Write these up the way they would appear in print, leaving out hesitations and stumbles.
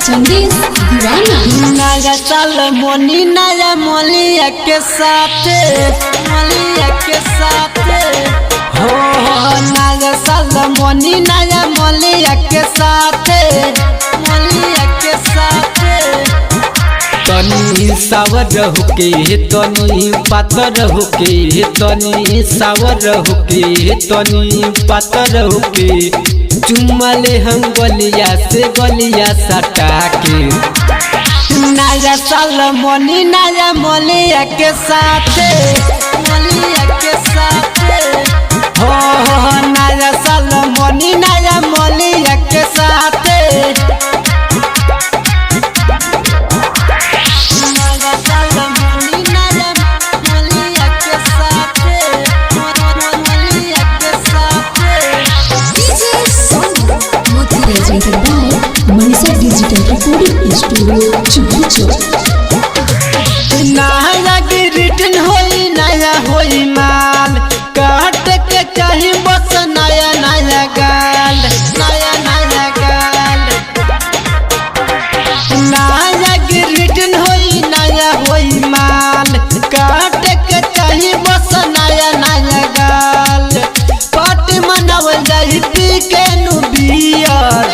संदेश दीवाना। नया साल मोनी नया मोलिया के साथ हो नया साल मोनी नया मोलिया के साथ तनी सावर होके तनी पातर होके तनी सावर होके तनी पातर होके चुमले हम गलिया से गलिया सटा के नया साल मोनी नया मोलिया के साथ हो नया साल मोनी नया मोलिया के साथ मनीषा डिजिटल रिकॉर्डिंग स्टूडियो चुपचो। नया रिटर्न होई नया होई माल काट के चाही बस नया नया गाल नया रिटर्न होई नया होई माल काट के चाही बस नया नया गाल पार्टी मनावल जाई पी के नु बियर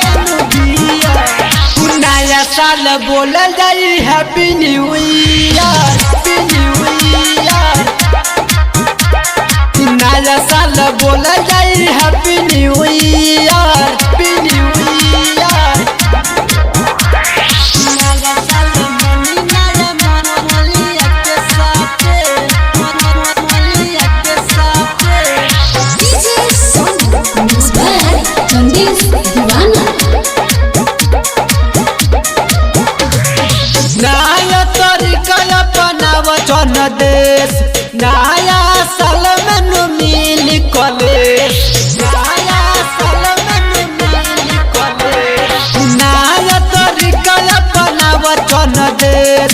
नया साल बोलल जाई हैप्पी न्यू ईयर नया साल बोलल जाई हैप्पी न्यू ईयर नया साल मोलिया के साथ संदेश दीवाना। नया तरीका अपनाव जन देश नया साल में मिल कलेश नया तरीका अपनाव जन देश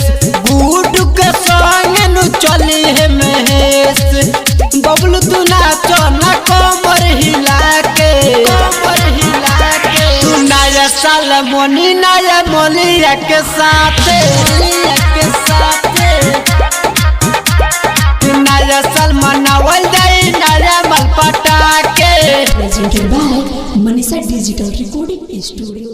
गुड के संग नु चली है महेश बबलू तू नाच ना कमर हिला के तू नया साल मोनी नया मोलिया के साथ नया साल मनावल जाई नया मल पटाके। Presented by Manisha digital recording studio.